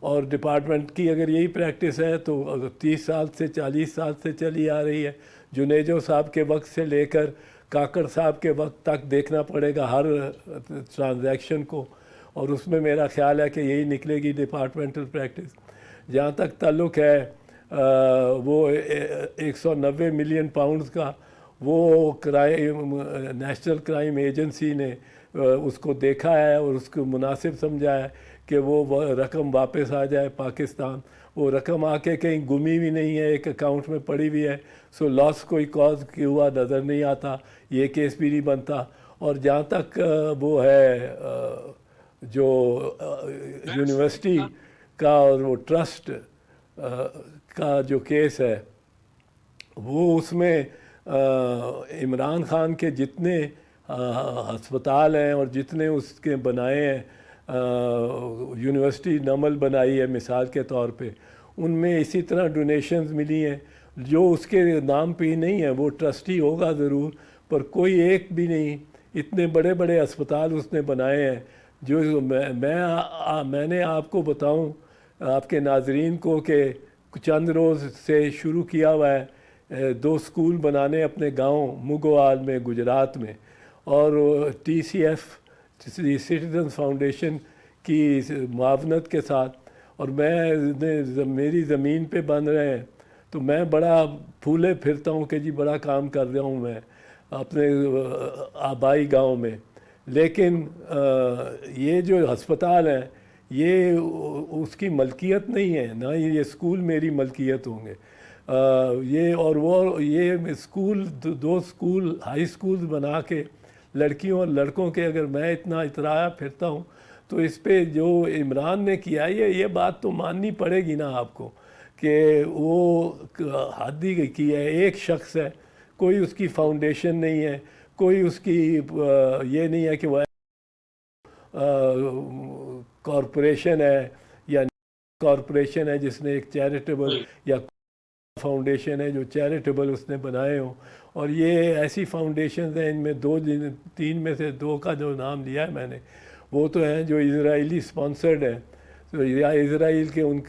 اور ڈپارٹمنٹ کی اگر یہی پریکٹس ہے تو 30 سال سے 40 سال سے چلی آ رہی ہے. جنیجو صاحب کے وقت سے لے کر کاکڑ صاحب کے وقت تک دیکھنا پڑے گا ہر ٹرانزیکشن کو, اور اس میں میرا خیال ہے کہ یہی نکلے گی ڈپارٹمنٹل پریکٹس. جہاں تک تعلق ہے وہ 190 ملین پاؤنڈز کا, وہ نیشنل کرائم ایجنسی نے اس کو دیکھا ہے اور اس کو مناسب سمجھا ہے کہ وہ رقم واپس آ جائے پاکستان. وہ رقم آ کے کہیں گمی بھی نہیں ہے, ایک اکاؤنٹ میں پڑی ہوئی ہے. سو لاس کوئی کاز کیا ہوا نظر نہیں آتا, یہ کیس بھی نہیں بنتا. اور جہاں تک وہ ہے جو یونیورسٹی کا اور وہ ٹرسٹ کا جو کیس ہے, وہ اس میں عمران خان کے جتنے ہسپتال ہیں اور جتنے اس کے بنائے ہیں, یونیورسٹی نمل بنائی ہے مثال کے طور پہ, ان میں اسی طرح ڈونیشنز ملی ہیں جو اس کے نام پہ ہی نہیں ہے. وہ ٹرسٹی ہوگا ضرور, پر کوئی ایک بھی نہیں. اتنے بڑے بڑے ہسپتال اس نے بنائے ہیں جو میں نے آپ کو بتاؤں آپ کے ناظرین کو کہ چند روز سے شروع کیا ہوا ہے 2 اسکول بنانے اپنے گاؤں مگوال میں گجرات میں, اور TCF سٹیزن فاؤنڈیشن کی معاونت کے ساتھ. اور میری زمین پہ بن رہے ہیں تو میں بڑا پھولے پھرتا ہوں کہ جی بڑا کام کر رہا ہوں میں اپنے آبائی گاؤں میں. لیکن یہ جو ہسپتال ہیں یہ اس کی ملکیت نہیں ہے, نہ یہ اسکول میری ملکیت ہوں گے. یہ اور وہ یہ اسکول 2 اسکول ہائی اسکولز بنا کے لڑکیوں اور لڑکوں کے, اگر میں اتنا اترایا پھرتا ہوں تو اس پہ جو عمران نے کیا یہ بات تو ماننی پڑے گی نا آپ کو کہ وہ حد ہی کی ہے. ایک شخص ہے, کوئی اس کی فاؤنڈیشن نہیں ہے, کوئی اس کی یہ نہیں ہے کہ وہ کارپوریشن ہے یا کارپوریشن ہے جس نے ایک چیریٹیبل یا فاؤنڈیشن ہے جو چیریٹیبل اس نے بنائے ہوں. اور یہ ایسی فاؤنڈیشنز ہیں, ان میں 3 میں سے 2 کا جو نام لیا ہے میں نے, وہ تو ہیں جو اسرائیلی سپانسرڈ ہیں, تو یا اسرائیل کے ان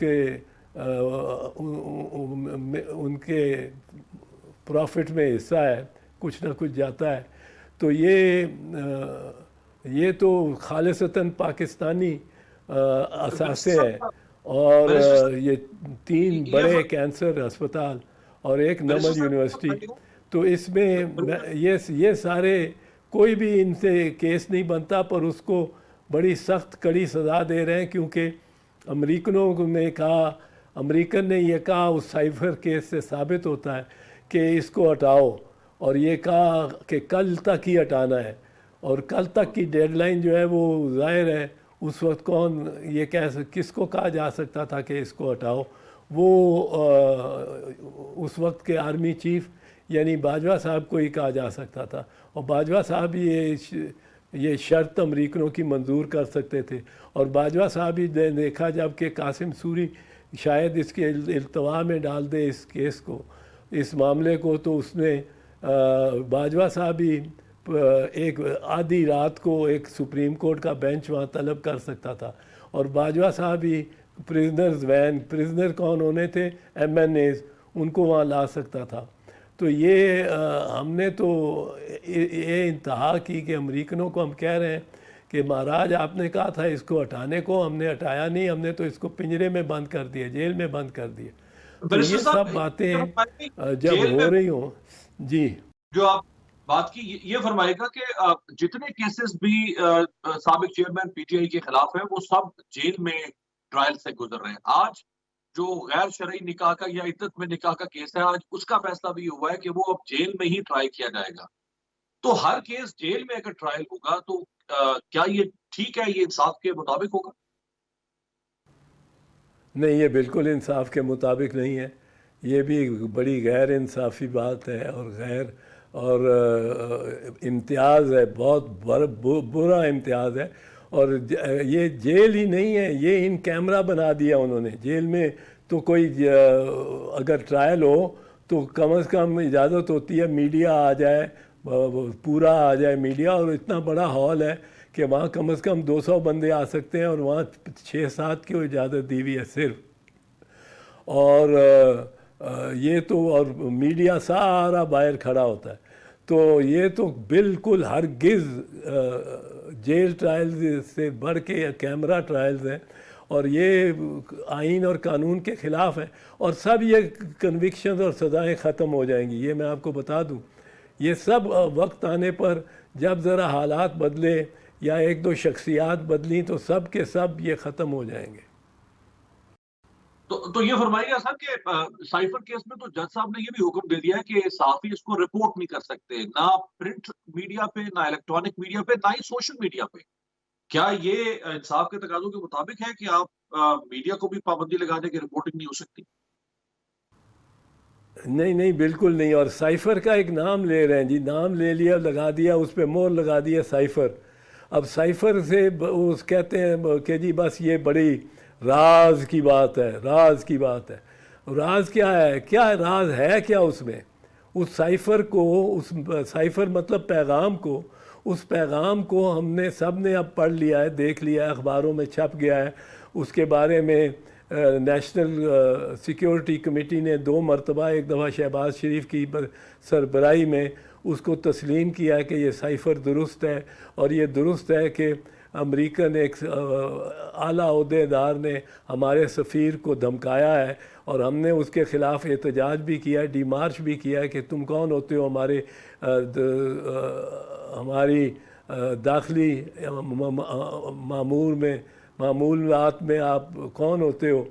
کے پروفٹ میں حصہ ہے, کچھ نہ کچھ جاتا ہے. تو یہ تو خالصتاً پاکستانی اثاثے ہے. اور یہ 3 بڑے کینسر ہسپتال اور ایک نمل یونیورسٹی, تو اس میں یہ سارے کوئی بھی ان سے کیس نہیں بنتا, پر اس کو بڑی سخت کڑی سزا دے رہے ہیں کیونکہ امریکن نے یہ کہا اس سائفر کیس سے ثابت ہوتا ہے کہ اس کو ہٹاؤ, اور یہ کہا کہ کل تک ہی ہٹانا ہے. اور کل تک کی ڈیڈ لائن جو ہے وہ ظاہر ہے اس وقت کس کو کہا جا سکتا تھا کہ اس کو ہٹاؤ. وہ اس وقت کے آرمی چیف یعنی باجوہ صاحب کو ہی کہا جا سکتا تھا, اور باجوہ صاحب یہ شرط امریکنوں کی منظور کر سکتے تھے. اور باجوہ صاحب ہی دیکھا جب کہ قاسم سوری شاید اس کے التوا میں ڈال دے اس کیس کو, اس معاملے کو, تو اس نے باجوہ صاحب ہی ایک آدھی رات کو ایک سپریم کورٹ کا بینچ وہاں طلب کر سکتا تھا. اور باجوہ صاحب ہی پرزنر کون ہونے تھے, MNAs, ان کو وہاں لا سکتا تھا. تو یہ ہم نے تو یہ انتہا کی کہ امریکنوں کو ہم کہہ رہے ہیں کہ مہاراج آپ نے کہا تھا اس کو ہٹانے کو, ہم نے ہٹایا نہیں, ہم نے تو اس کو پنجرے میں بند کر دیا, جیل میں بند کر دیا. تو یہ سب باتیں جب ہو رہی ہوں. جی جو آپ بات کی یہ فرمائے گا کہ جتنے کیسز بھی سابق چیئرمین PTI کے خلاف ہیں وہ سب جیل میں ٹرائل سے گزر رہے ہیں. آج جو غیر شرعی نکاح کا یا عدت میں نکاح کا کیس ہے, آج اس کا فیصلہ بھی ہوا ہے کہ وہ اب جیل میں ہی ٹرائی کیا جائے گا. تو ہر کیس جیل میں اگر ٹرائل ہوگا تو کیا یہ ٹھیک ہے, یہ انصاف کے مطابق ہوگا؟ نہیں, یہ بالکل انصاف کے مطابق نہیں ہے. یہ بھی بڑی غیر انصافی بات ہے اور امتیاز ہے, بہت برا امتیاز ہے. اور یہ جیل ہی نہیں ہے, یہ ان کیمرہ بنا دیا انہوں نے. جیل میں تو کوئی اگر ٹرائل ہو تو کم از کم اجازت ہوتی ہے میڈیا آ جائے, پورا آ جائے میڈیا, اور اتنا بڑا ہال ہے کہ وہاں کم از کم 200 بندے آ سکتے ہیں اور وہاں 6-7 کی اجازت دی ہوئی ہے صرف. اور یہ تو اور میڈیا سارا باہر کھڑا ہوتا ہے. تو یہ تو بالکل ہرگز جیل ٹرائلز سے بڑھ کے کیمرہ ٹرائلز ہیں اور یہ آئین اور قانون کے خلاف ہے. اور سب یہ کنوکشنز اور سزائیں ختم ہو جائیں گی. یہ میں آپ کو بتا دوں یہ سب وقت آنے پر جب ذرا حالات بدلے یا ایک دو شخصیات بدلیں تو سب کے سب یہ ختم ہو جائیں گے. تو یہ فرمائیے گا سر کہ سائفر کیس میں تو جج صاحب نے یہ بھی حکم دے دیا ہے کہ صحافی اس کو رپورٹ نہیں کر سکتے، نہ پرنٹ میڈیا پہ، نہ الیکٹرانک میڈیا پہ، نہ ہی سوشل میڈیا پہ. کیا یہ انصاف کے تقاضوں کے مطابق ہے کہ آپ میڈیا کو بھی پابندی لگا دیں کہ رپورٹنگ نہیں ہو سکتی؟ نہیں بالکل نہیں. اور سائفر کا ایک نام لے رہے ہیں جی، نام لے لیا، لگا دیا، اس پہ مور لگا دیا سائفر. اب سائفر سے اس کہتے ہیں کہ جی بس یہ بڑی راز کی بات ہے، راز کی بات ہے. راز کیا ہے؟ کیا راز ہے کیا اس میں؟ اس سائفر کو، اس سائفر مطلب پیغام کو، اس پیغام کو ہم نے سب نے اب پڑھ لیا ہے، دیکھ لیا ہے، اخباروں میں چھپ گیا ہے. اس کے بارے میں نیشنل سیکیورٹی کمیٹی نے 2 مرتبہ، ایک دفعہ شہباز شریف کی سربراہی میں اس کو تسلیم کیا ہے کہ یہ سائفر درست ہے. اور یہ درست ہے کہ امریکن ایک اعلیٰ عہدیدار نے ہمارے سفیر کو دھمکایا ہے اور ہم نے اس کے خلاف احتجاج بھی کیا ہے، ڈی مارچ بھی کیا ہے کہ تم کون ہوتے ہو ہماری داخلی معمولات میں آپ کون ہوتے ہو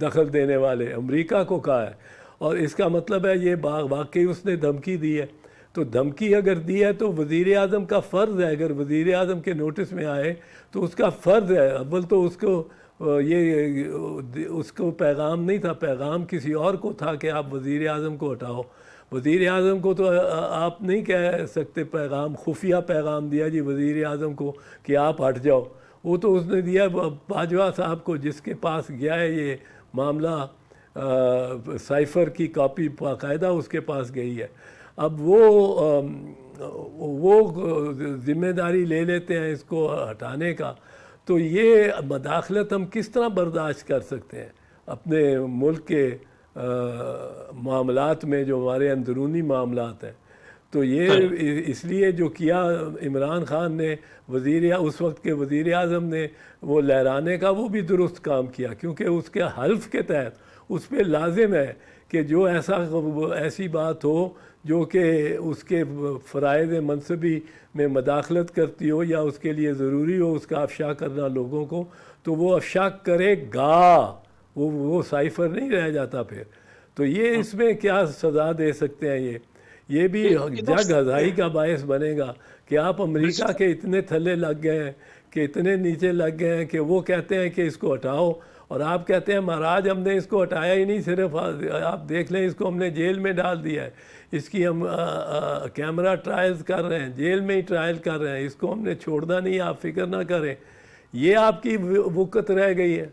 دخل دینے والے؟ امریکہ کو کہا ہے. اور اس کا مطلب ہے یہ واقعی اس نے دھمکی دی ہے. تو دھمکی اگر دی ہے تو وزیر اعظم کا فرض ہے، اگر وزیر اعظم کے نوٹس میں آئے تو اس کا فرض ہے. اول تو اس کو پیغام نہیں تھا، پیغام کسی اور کو تھا کہ آپ وزیر اعظم کو ہٹاؤ. وزیر اعظم کو تو آپ نہیں کہہ سکتے پیغام، خفیہ پیغام دیا جی وزیر اعظم کو کہ آپ ہٹ جاؤ. وہ تو اس نے دیا باجوہ صاحب کو، جس کے پاس گیا ہے یہ معاملہ، سائفر کی کاپی باقاعدہ اس کے پاس گئی ہے. اب وہ ذمہ داری لے لیتے ہیں اس کو ہٹانے کا. تو یہ مداخلت ہم کس طرح برداشت کر سکتے ہیں اپنے ملک کے معاملات میں، جو ہمارے اندرونی معاملات ہیں؟ تو یہ اس لیے جو کیا عمران خان نے، اس وقت کے وزیر اعظم نے، وہ لہرانے کا، وہ بھی درست کام کیا، کیونکہ اس کے حلف کے تحت اس پہ لازم ہے کہ جو ایسی بات ہو جو کہ اس کے فرائض منصبی میں مداخلت کرتی ہو یا اس کے لیے ضروری ہو اس کا افشا کرنا لوگوں کو، تو وہ افشا کرے گا، وہ سائفر نہیں رہ جاتا پھر. تو یہ اس میں کیا سزا دے سکتے ہیں؟ یہ بھی جگ ہزائی کا باعث بنے گا کہ آپ امریکہ کے اتنے تھلے لگ گئے ہیں، کہ اتنے نیچے لگ گئے ہیں کہ وہ کہتے ہیں کہ اس کو ہٹاؤ، اور آپ کہتے ہیں مہاراج ہم نے اس کو ہٹایا ہی نہیں، صرف آپ دیکھ لیں اس کو ہم نے جیل میں ڈال دیا ہے، اس کی ہم کیمرہ ٹرائلز کر رہے ہیں، جیل میں ہی ٹرائل کر رہے ہیں، اس کو ہم نے چھوڑنا نہیں، آپ فکر نہ کریں. یہ آپ کی وقت رہ گئی ہے.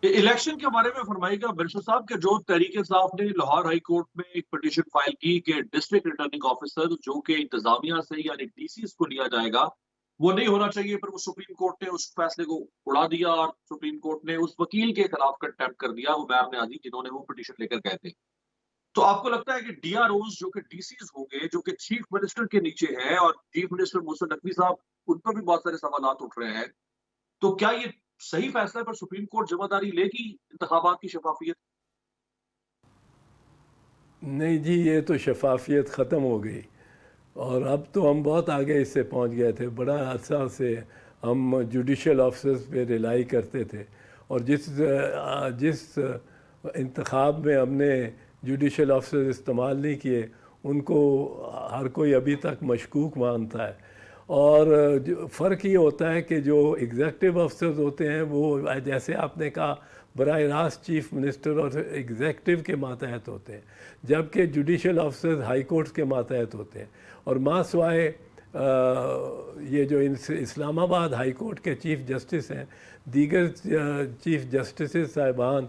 الیکشن کے بارے میں فرمائے گا بلشر صاحب کہ جو تحریک انصاف نے لاہور ہائی کورٹ میں ایک پٹیشن فائل کی کہ ڈسٹرکٹ ریٹرننگ آفیسر جو کہ انتظامیہ سے یعنی ڈی سیز کو لیا جائے گا وہ نہیں ہونا چاہیے، پر وہ سپریم کورٹ نے اس فیصلے کو اڑا دیا اور سپریم کورٹ نے اس وکیل کے خلاف کنٹیمپٹ کر دیا، عمیر نیازی، جنہوں نے وہ پٹیشن لے کر گئے تھے. تو آپ کو لگتا ہے کہ ڈی آر اوز جو کہ ڈی سیز ہوں گے، جو کہ چیف منسٹر کے نیچے ہیں، اور چیف منسٹر محسن نقوی صاحب، ان پر بھی بہت سارے سوالات اٹھ رہے ہیں، تو کیا یہ صحیح فیصلہ پر سپریم کورٹ ذمہ داری لے گی انتخابات کی شفافیت؟ نہیں جی، یہ تو شفافیت ختم ہو گئی، اور اب تو ہم بہت آگے اس سے پہنچ گئے تھے. بڑا عرصہ سے ہم جوڈیشل آفیسرز پہ ریلائی کرتے تھے، اور جس انتخاب میں ہم نے جوڈیشل آفیسرز استعمال نہیں کیے ان کو ہر کوئی ابھی تک مشکوک مانتا ہے. اور فرق یہ ہوتا ہے کہ جو ایگزیکٹو افسرز ہوتے ہیں وہ جیسے آپ نے کہا براہ راست چیف منسٹر اور ایگزیکٹو کے ماتحت ہوتے ہیں، جبکہ جوڈیشل افسرز ہائی کورٹس کے ماتحت ہوتے ہیں. اور ماں سوائے یہ جو اسلام آباد ہائی کورٹ کے چیف جسٹس ہیں، دیگر چیف جسٹسز صاحبان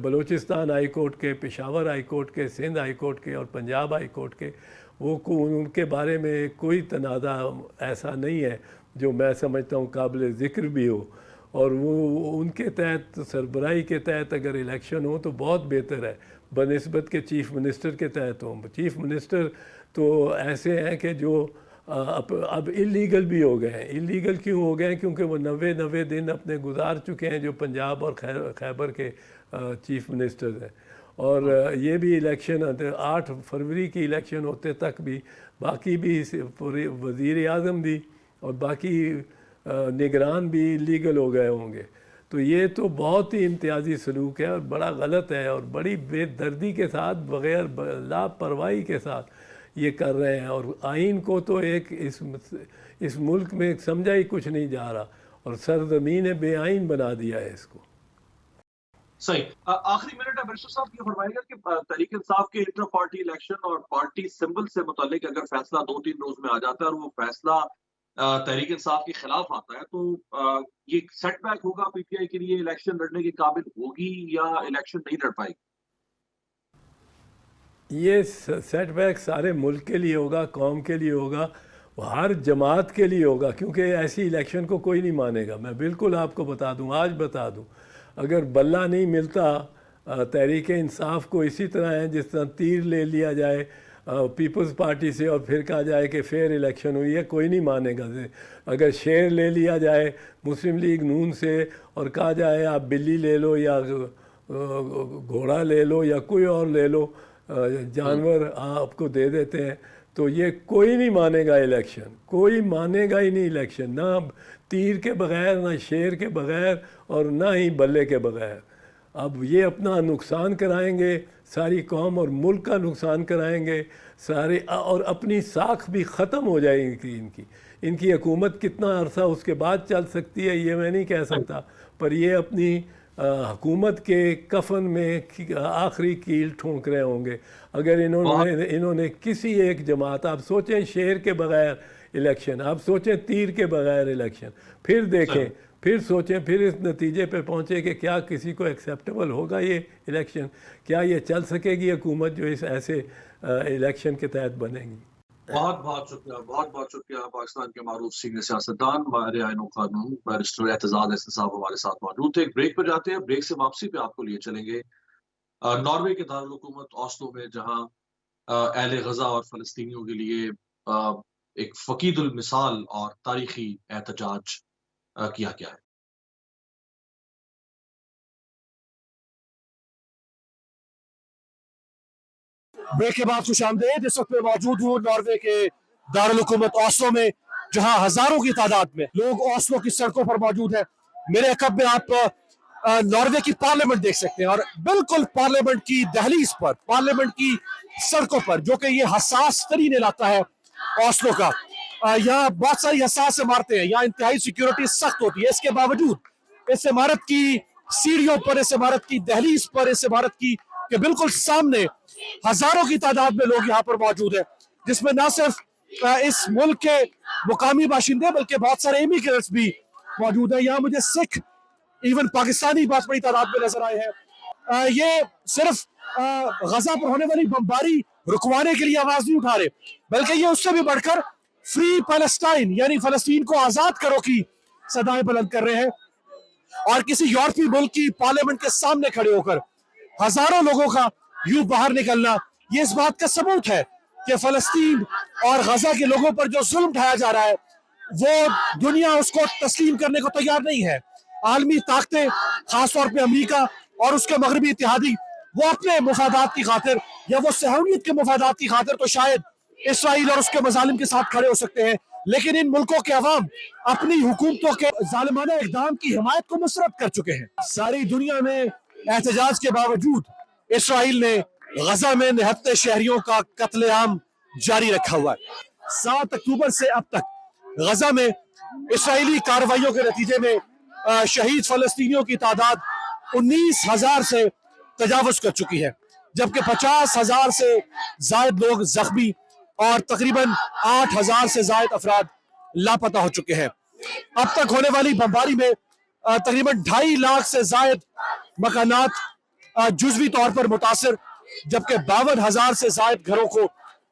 بلوچستان ہائی کورٹ کے، پشاور ہائی کورٹ کے، سندھ ہائی کورٹ کے اور پنجاب ہائی کورٹ کے، ان کے بارے میں کوئی تنازع ایسا نہیں ہے جو میں سمجھتا ہوں قابل ذکر بھی ہو، اور وہ ان کے تحت سربراہی کے تحت اگر الیکشن ہو تو بہت بہتر ہے بنسبت کے چیف منسٹر کے تحت ہوں۔ چیف منسٹر تو ایسے ہیں کہ جو اب اللیگل بھی ہو گئے ہیں۔ اللیگل کیوں ہو گئے ہیں؟ کیونکہ وہ 90 دن اپنے گزار چکے ہیں جو پنجاب اور خیبر کے چیف منسٹر ہیں، اور یہ بھی الیکشن 8 فروری کی الیکشن ہوتے تک بھی باقی بھی وزیر اعظم بھی اور باقی نگران بھی لیگل ہو گئے ہوں گے۔ تو یہ تو بہت ہی امتیازی سلوک ہے اور بڑا غلط ہے، اور بڑی بے دردی کے ساتھ بغیر لاپرواہی کے ساتھ یہ کر رہے ہیں، اور آئین کو تو ایک اس ملک میں سمجھا ہی کچھ نہیں جا رہا، اور سرزمین بے آئین بنا دیا ہے اس کو۔ صحیح۔ آخری منٹ ہے برشر صاحب، یہ فرمائے گا کہ تحریک انصاف کے انٹر پارٹی الیکشن اور پارٹی سمبل سے متعلق اگر فیصلہ 2-3 روز میں آ جاتا ہے اور وہ فیصلہ تحریک انصاف کے خلاف آتا ہے تو یہ سیٹ بیک ہوگا پی ٹی آئی کے لیے؟ الیکشن لڑنے کے قابل ہوگی یا الیکشن نہیں لڑ پائے گی؟ یہ سیٹ بیک سارے ملک کے لیے ہوگا، قوم کے لیے ہوگا، ہر جماعت کے لیے ہوگا، کیونکہ ایسی الیکشن کو کوئی نہیں مانے گا۔ میں بالکل آپ کو بتا دوں، آج بتا دوں، اگر بلہ نہیں ملتا تحریک انصاف کو اسی طرح ہے جس طرح تیر لے لیا جائے پیپلز پارٹی سے اور پھر کہا جائے کہ فیئر الیکشن ہوئی ہے، کوئی نہیں مانے گا۔ اگر شیر لے لیا جائے مسلم لیگ نون سے اور کہا جائے آپ بلی لے لو یا گھوڑا لے لو یا کوئی اور لے لو، جانور آپ کو دے دیتے ہیں، تو یہ کوئی نہیں مانے گا الیکشن، کوئی مانے گا ہی نہیں الیکشن، نہ تیر کے بغیر، نہ شیر کے بغیر، اور نہ ہی بلے کے بغیر۔ اب یہ اپنا نقصان کرائیں گے، ساری قوم اور ملک کا نقصان کرائیں گے سارے، اور اپنی ساکھ بھی ختم ہو جائے گی ان کی حکومت کتنا عرصہ اس کے بعد چل سکتی ہے یہ میں نہیں کہہ سکتا، پر یہ اپنی حکومت کے کفن میں آخری کیل ٹھونک رہے ہوں گے اگر انہوں نے کسی ایک جماعت، آپ سوچیں شیر کے بغیر الیکشن، آپ سوچیں تیر کے بغیر الیکشن، پھر دیکھیں، پھر سوچیں، پھر اس نتیجے پہ پہنچے کہ کیا کسی کو ایکسیپٹیبل ہوگا یہ الیکشن، کیا یہ چل سکے گی حکومت جو اس ایسے الیکشن کے تحت بنے گی۔ بہت بہت شکریہ، بہت بہت شکریہ۔ پاکستان کے معروف سینئر سیاستدان ماہر آئین و قانون بیرسٹر اعتزاز احسن صاحب ہمارے ساتھ موجود تھے۔ ایک بریک پہ جاتے ہیں، بریک سے واپسی پہ آپ کو لیے چلیں گے ناروے کے دارالحکومت اوسلو میں، جہاں اہل غزہ اور فلسطینیوں کے لیے ایک فقید المثال اور تاریخی احتجاج کیا گیا ہے۔ بریک کے بعد خوش آمدید۔ اس وقت میں موجود ہوں ناروے کے دارالحکومت اوسلو میں، جہاں ہزاروں کی تعداد میں لوگ اوسلو کی سڑکوں پر موجود ہیں۔ میرے عقب میں آپ ناروے کی پارلیمنٹ دیکھ سکتے ہیں، اور بالکل پارلیمنٹ کی دہلیز پر، پارلیمنٹ کی سڑکوں پر، جو کہ یہ حساس ترین علاقہ ہے اوسلو کا، یہاں بہت ساری حساس عمارتیں ہیں، یہاں انتہائی سیکیورٹی سخت ہوتی ہے۔ اس کے باوجود اس عمارت کی سیڑھیوں پر، اس عمارت کی دہلیز پر، اس عمارت کی کہ بالکل سامنے ہزاروں کی تعداد میں لوگ یہاں پر موجود ہیں، جس میں نہ صرف اس ملک کے مقامی باشندے بلکہ بہت سارے امیگرنٹس بھی موجود ہیں۔ یہاں مجھے سکھ، ایون پاکستانی بہت بڑی تعداد میں نظر آئے ہیں۔ یہ صرف غزہ پر ہونے والی بمباری رکوانے کے لیے آواز نہیں اٹھا رہے، بلکہ یہ اس سے بھی بڑھ کر فری پیلسٹائن، یعنی فلسطین کو آزاد کرو کی صدائیں بلند کر رہے ہیں، اور کسی یورپی ملک کی پارلیمنٹ کے سامنے کھڑے ہو کر ہزاروں لوگوں کا یوں باہر نکلنا، یہ اس بات کا ثبوت ہے کہ فلسطین اور غزہ کے لوگوں پر جو ظلم ڈھایا جا رہا ہے وہ دنیا اس کو تسلیم کرنے کو تیار نہیں ہے۔ عالمی طاقتیں، خاص طور پہ امریکہ اور اس کے مغربی اتحادی، وہ اپنے مفادات کی خاطر یا وہ صہیونیت کے مفادات کی خاطر تو شاید اسرائیل اور اس کے مظالم کے ساتھ کھڑے ہو سکتے ہیں، لیکن ان ملکوں کے عوام اپنی حکومتوں کے ظالمانہ اقدام کی حمایت کو مسرت کر چکے ہیں۔ ساری دنیا میں احتجاج کے باوجود اسرائیل نے غزہ میں نہتے شہریوں کا قتل عام جاری رکھا ہوا ہے۔ 7 اکتوبر سے اب تک غزہ میں اسرائیلی کارروائیوں کے نتیجے میں شہید فلسطینیوں کی تعداد 19,000 سے تجاوز کر چکی ہے، جبکہ 50,000 سے زائد لوگ زخمی اور تقریباً 8,000 سے زائد افراد لاپتہ ہو چکے ہیں۔ اب تک ہونے والی بمباری میں تقریباً 2.5 لاکھ سے زائد مکانات جزوی طور پر متاثر، جبکہ 52,000 سے زائد گھروں کو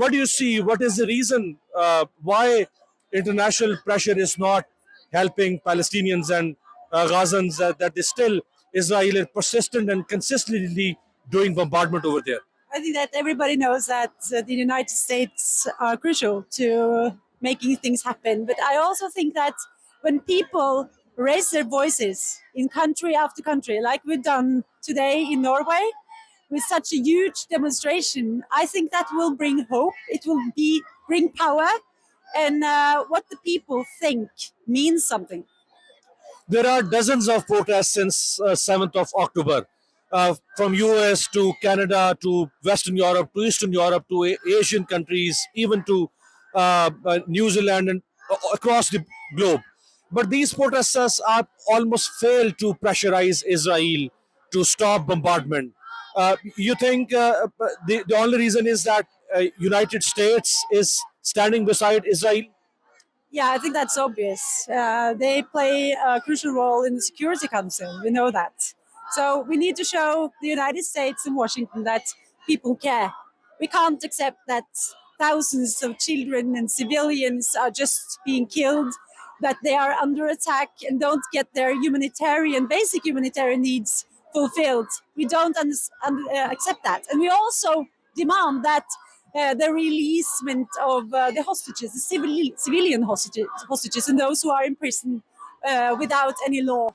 What do you see? What is the reason why international pressure is not helping Palestinians and Gazans, that is still Israel is persistent and consistently doing bombardment over there? I think that everybody knows that the United States are crucial to making things happen. But I also think that when people raise their voices in country after country, like we've done today in Norway, with such a huge demonstration, I think that will bring hope. It will bring power, and what the people think means something. There are dozens of protests since 7th of October, from US to Canada to Western Europe to Eastern Europe to Asian countries, even to New Zealand and across the globe. But these protesters are almost failed to pressurize Israel to stop bombardment. You think the only reason is that United States is standing beside Israel? Yeah, I think that's obvious. They play a crucial role in the Security Council. We know that. So we need to show the United States and Washington that people care. We can't accept that thousands of children and civilians are just being killed, that they are under attack and don't get their basic humanitarian needs fulfilled. We don't accept that. And we also demand that the releasement of the hostages, the civilian hostages and those who are in prison without any law.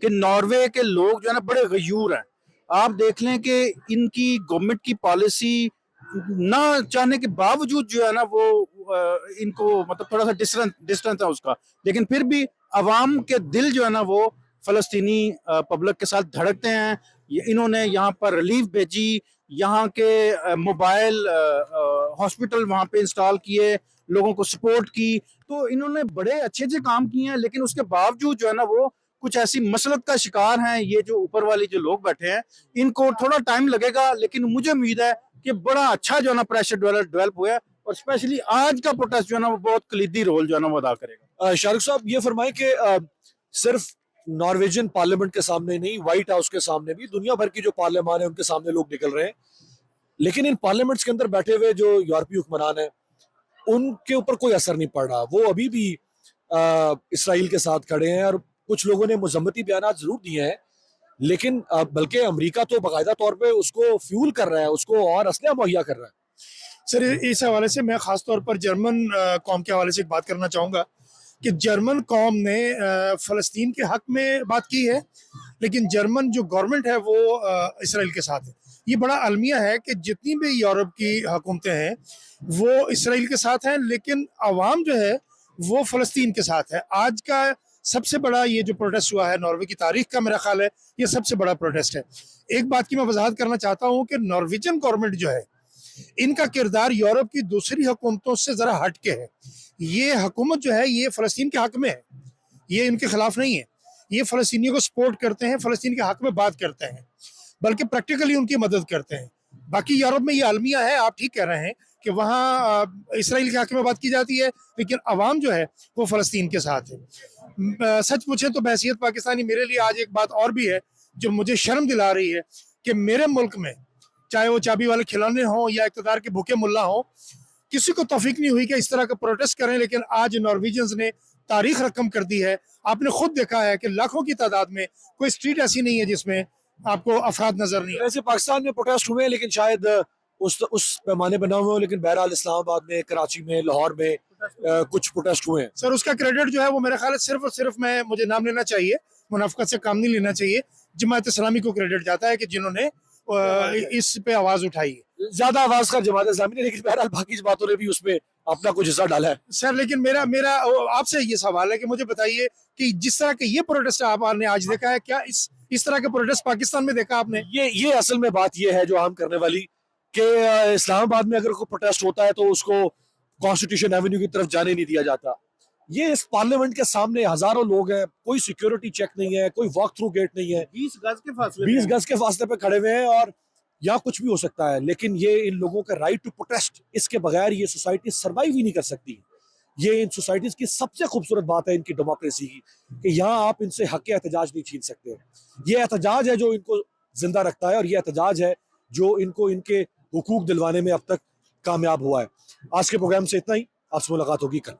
کہ Norway کے لوگ جو ہے نا بڑے غیور ہیں. آپ دیکھ لیں کہ ان کی گورنمنٹ کی پالیسی نہ چاہنے کے باوجود جو ہے نا وہ ان کو مطلب تھوڑا سا ڈسٹنس ہے اس کا, لیکن پھر بھی عوام کے دل جو ہے نا وہ فلسطینی پبلک کے ساتھ دھڑکتے ہیں. انہوں نے یہاں پر ریلیف بھیجی, یہاں کے موبائل ہاسپٹل وہاں پہ انسٹال کیے, لوگوں کو سپورٹ کی, تو انہوں نے بڑے اچھے کام کیے ہیں. لیکن اس کے باوجود جو ہے نا وہ کچھ ایسی مسلط کا شکار ہیں. یہ جو اوپر والی جو لوگ بیٹھے ہیں ان کو تھوڑا ٹائم لگے گا, لیکن مجھے امید ہے کہ بڑا اچھا جو ہے نا پریشر ڈیولپ ہوا ہے, اور اسپیشلی آج کا پروٹیسٹ جو ہے نا وہ بہت کلیدی رول جو ہے نا وہ ادا کرے گا. شاہ رخ صاحب یہ فرمائیں کہ صرف نارویجن پارلیمنٹ کے سامنے نہیں, وائٹ ہاؤس کے سامنے بھی دنیا بھر کی جو پارلیمان ہے ان کے سامنے لوگ نکل رہے ہیں, لیکن ان پارلیمنٹس کے اندر بیٹھے ہوئے جو یورپی حکمران ہیں ان کے اوپر کوئی اثر نہیں پڑ رہا. وہ ابھی بھی اسرائیل کے ساتھ کھڑے ہیں, اور کچھ لوگوں نے مذمتی بیانات ضرور دیے ہیں, لیکن بلکہ امریکہ تو باقاعدہ طور پہ اس کو فیول کر رہا ہے, اس کو اور اسلحہ مہیا کر رہا ہے. سر اس حوالے سے میں خاص طور پر جرمن قوم کے حوالے سے ایک بات کرنا چاہوں گا کہ جرمن قوم نے فلسطین کے حق میں بات کی ہے, لیکن جرمن جو گورنمنٹ ہے وہ اسرائیل کے ساتھ ہے. یہ بڑا المیہ ہے کہ جتنی بھی یورپ کی حکومتیں ہیں وہ اسرائیل کے ساتھ ہیں, لیکن عوام جو ہے وہ فلسطین کے ساتھ ہے. آج کا سب سے بڑا یہ جو پروٹیسٹ ہوا ہے ناروے کی تاریخ کا, میرا خیال ہے یہ سب سے بڑا پروٹیسٹ ہے. ایک بات کی میں وضاحت کرنا چاہتا ہوں کہ نارویجن گورنمنٹ جو ہے ان کا کردار یورپ کی دوسری حکومتوں سے ذرا ہٹ کے ہے. یہ حکومت جو ہے یہ فلسطین کے حق میں ہے, یہ ان کے خلاف نہیں ہے. یہ فلسطینیوں کو سپورٹ کرتے ہیں, فلسطین کے حق میں بات کرتے ہیں, بلکہ پریکٹیکلی ان کی مدد کرتے ہیں. باقی یورپ میں یہ المیہ ہے, آپ ٹھیک کہہ رہے ہیں کہ وہاں اسرائیل کے حق میں بات کی جاتی ہے, لیکن عوام جو ہے وہ فلسطین کے ساتھ ہے. سچ پوچھیں تو بحیثیت پاکستانی میرے لیے آج ایک بات اور بھی ہے جو مجھے شرم دلا رہی ہے کہ میرے ملک میں چاہے وہ چابی والے کھلونے ہوں یا اقتدار کے بھوکے ملا ہوں, کسی کو توفیق نہیں ہوئی کہ اس طرح کا پروٹیسٹ کریں. لیکن آج نارویجنز نے تاریخ رقم کر دی ہے. آپ نے خود دیکھا ہے کہ لاکھوں کی تعداد میں کوئی اسٹریٹ ایسی نہیں ہے جس میں آپ کو افراد نظر نہیں. ویسے پاکستان میں پروٹیسٹ ہوئے ہیں, لیکن شاید اس پیمانے پہ نہ ہوئے ہوں, لیکن بہرحال اسلام آباد میں, کراچی میں, لاہور میں کچھ پروٹیسٹ ہوئے ہیں. سر اس کا کریڈٹ جو ہے وہ میرا خیال ہے صرف اور صرف مجھے نام لینا چاہیے, منافقت سے کام نہیں لینا چاہیے, جماعت اسلامی کو کریڈٹ جاتا ہے کہ جنہوں نے اس پہ آواز اٹھائی ہے. زیادہ آواز کا جماعت اسلامی نے, لیکن بہرحال باقی باتوں نے بھی اس میں اپنا کچھ حصہ ڈالا ہے. سر لیکن میرا آپ سے یہ سوال ہے کہ مجھے بتائیے کہ جس طرح کے یہ پروٹیسٹ آپ نے آج دیکھا ہے, کیا اس طرح کے پروٹیسٹ پاکستان میں دیکھا آپ نے؟ یہ اصل میں بات یہ ہے جو عام کرنے والی کہ اسلام آباد میں اگر کوئی پروٹیسٹ ہوتا ہے تو اس کو کانسٹیٹیوشن ایونیو کی طرف جانے نہیں دیا جاتا. یہ اس پارلیمنٹ کے سامنے ہزاروں لوگ ہیں, کوئی سیکیورٹی چیک نہیں ہے, کوئی واک تھرو گیٹ نہیں ہے, 20 گز کے فاصلے پہ کھڑے ہوئے ہیں, اور یہاں کچھ بھی ہو سکتا ہے. لیکن یہ ان لوگوں کا رائٹ ٹو پروٹیسٹ, اس کے بغیر یہ سوسائٹی سروائیو ہی نہیں کر سکتی. یہ ان سوسائٹیز کی سب سے خوبصورت بات ہے ان کی ڈیموکریسی کی, کہ یہاں آپ ان سے حق احتجاج نہیں چھین سکتے. یہ احتجاج ہے جو ان کو زندہ رکھتا ہے, اور یہ احتجاج ہے جو ان کو ان کے حقوق دلوانے میں اب تک کامیاب ہوا ہے. آج کے پروگرام سے اتنا ہی, آپ سے ملاقات ہوگی کل.